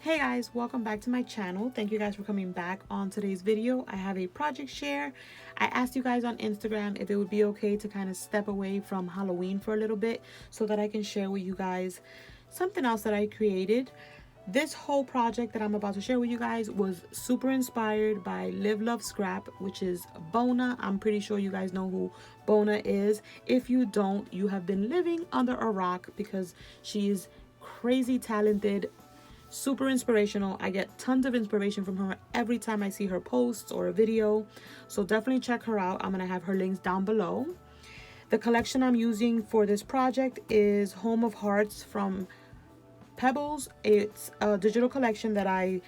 Hey guys, welcome back to my channel. Thank you guys for coming back. On today's video, I have a project share. I asked you guys on Instagram if it would be okay to kind of step away from Halloween for a little bit so that I can share with you guys something else that I created. This whole project that I'm about to share with you guys was super inspired by Live Love Scrap, which is Bona. I'm pretty sure you guys know who Bona is. If you don't, you have been living under a rock because she is crazy talented, super inspirational. I get tons of inspiration from her every time I see her posts or a video, so definitely check her out. I'm gonna have her links down below. The collection I'm using for this project is Home of Hearts from Pebbles. It's a digital collection that I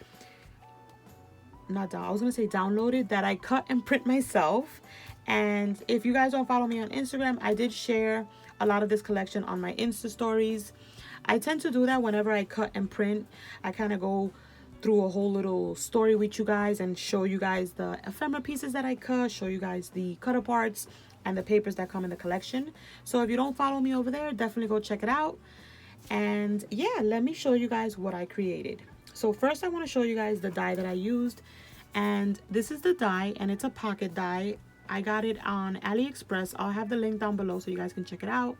downloaded, that I cut and print myself. And if you guys don't follow me on Instagram, I did share a lot of this collection on my Insta stories. I tend to do that whenever I cut and print. I kind of go through a whole little story with you guys and show you guys the ephemera pieces that I cut, show you guys the cut aparts and the papers that come in the collection. So if you don't follow me over there, definitely go check it out. And yeah, let me show you guys what I created. So first I want to show you guys the die that I used, and this is the die, and it's a pocket die. I got it on AliExpress. I'll have the link down below so you guys can check it out.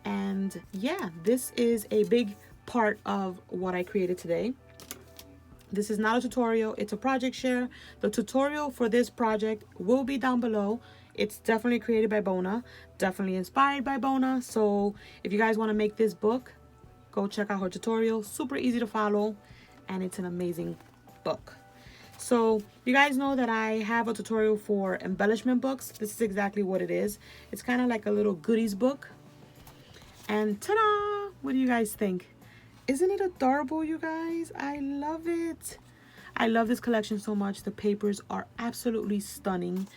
And yeah, this is a big part of what I created today. This is not a tutorial, it's a project share. The tutorial for this project will be down below. It's definitely created by Bona, definitely inspired by Bona. So if you guys want to make this book, go check out her tutorial. Super easy to follow, and it's an amazing book. So you guys know that I have a tutorial for embellishment books. This is exactly what it is. It's kind of like a little goodies book. And ta-da! What do you guys think? Isn't it adorable, you guys? I love it. I love this collection so much. The papers are absolutely stunning,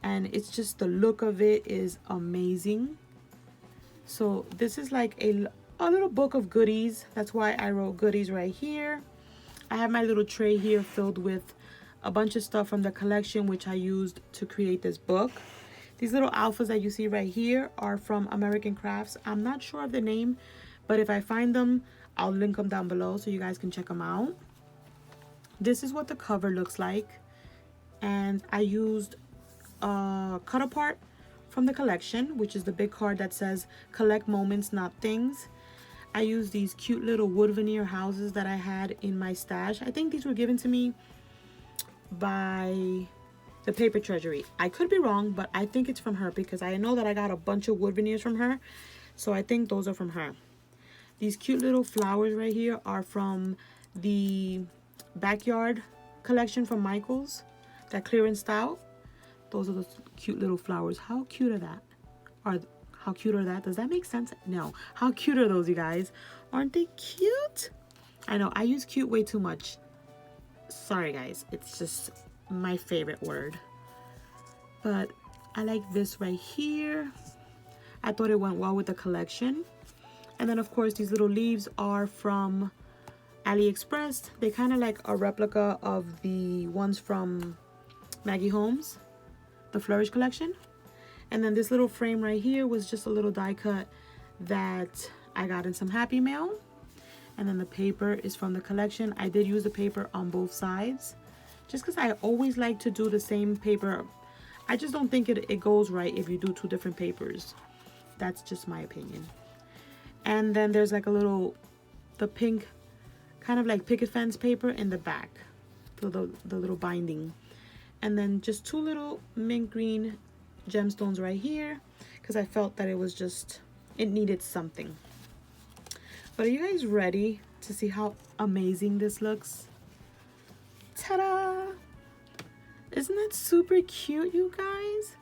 and it's just the look of it is amazing. So this is like a little book of goodies. That's why I wrote goodies right here. I have my little tray here filled with a bunch of stuff from the collection which I used to create this book. These little alphas that you see right here are from American Crafts. I'm not sure of the name, but if I find them, I'll link them down below so you guys can check them out. This is what the cover looks like. And I used a cut apart from the collection, which is the big card that says collect moments, not things. I used these cute little wood veneer houses that I had in my stash. I think these were given to me by the Paper Treasury. I could be wrong, but I think it's from her because I know that I got a bunch of wood veneers from her. So I think those are from her. These cute little flowers right here are from the backyard collection from Michaels that clearanced out. Those are the cute little flowers. How cute are that? How cute are that? Does that make sense? No. How cute are those, you guys? Aren't they cute? I know I use cute way too much. Sorry guys, it's just my favorite word. But I like this right here. I thought it went well with the collection. And then of course these little leaves are from AliExpress. They kind of like a replica of the ones from Maggie Holmes, the Flourish collection. And then this little frame right here was just a little die cut that I got in some Happy Mail. And then the paper is from the collection. I did use the paper on both sides just because I always like to do the same paper. I just don't think it goes right if you do two different papers. That's just my opinion. And then there's like the pink kind of like picket fence paper in the back, the little binding. And then just two little mint green gemstones right here because I felt that it needed something. But are you guys ready to see how amazing this looks? Ta-da! Isn't that super cute, you guys?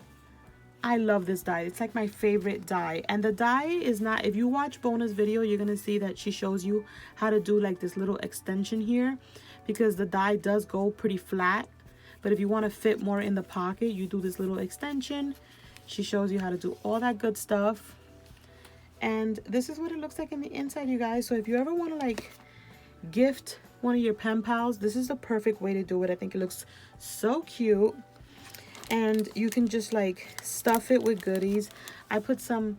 I love this die. It's like my favorite die. And the die is not, if you watch Bona's video, you're going to see that she shows you how to do like this little extension here because the die does go pretty flat. But if you want to fit more in the pocket, you do this little extension. She shows you how to do all that good stuff. And this is what it looks like in the inside, you guys. So if you ever want to like gift one of your pen pals, this is the perfect way to do it. I think it looks so cute. And you can just like stuff it with goodies. I put some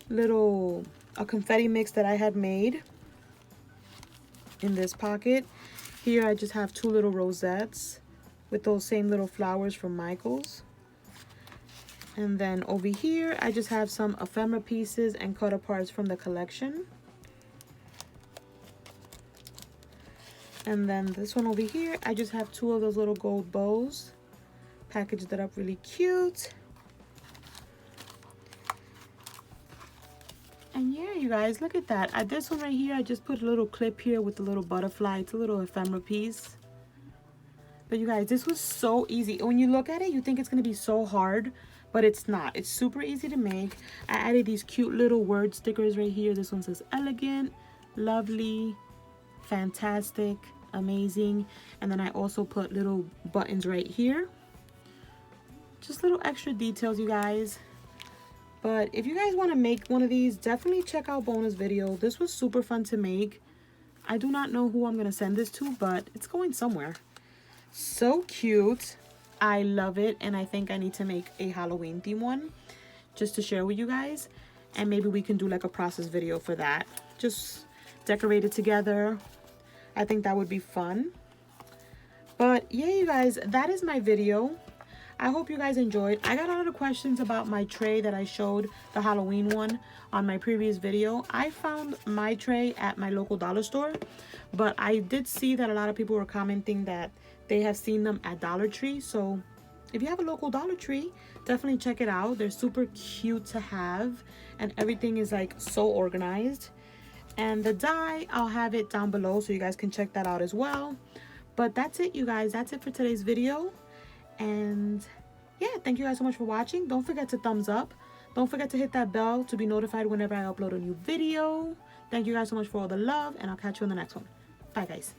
a confetti mix that I had made. in this pocket. Here I just have 2 little rosettes with those same little flowers from Michaels. And then over here I just have some ephemera pieces and cut aparts from the collection. And then this one over here, I just have 2 of those little gold bows. Packaged it up really cute. And yeah, you guys, look at that. This one right here, I just put a little clip here with a little butterfly. It's a little ephemera piece. But you guys, this was so easy. When you look at it, you think it's going to be so hard, but it's not. It's super easy to make. I added these cute little word stickers right here. This one says elegant, lovely, fantastic, amazing. And then I also put little buttons right here. Just little extra details, you guys. But if you guys want to make one of these, definitely check out Bona's video. This was super fun to make. I do not know who I'm going to send this to, but it's going somewhere. So cute. I love it. And I think I need to make a Halloween theme one just to share with you guys. And maybe we can do like a process video for that. Just decorate it together. I think that would be fun. But yeah, you guys, that is my video. I hope you guys enjoyed. I got a lot of questions about my tray that I showed, the Halloween one, on my previous video. I found my tray at my local dollar store, but I did see that a lot of people were commenting that they have seen them at Dollar Tree. So if you have a local Dollar Tree, definitely check it out. They're super cute to have, and everything is like so organized. And the die, I'll have it down below so you guys can check that out as well. But that's it, you guys. That's it for today's video. And yeah, thank you guys so much for watching. Don't forget to thumbs up. Don't forget to hit that bell to be notified whenever I upload a new video. Thank you guys so much for all the love, and I'll catch you in the next one. Bye, guys.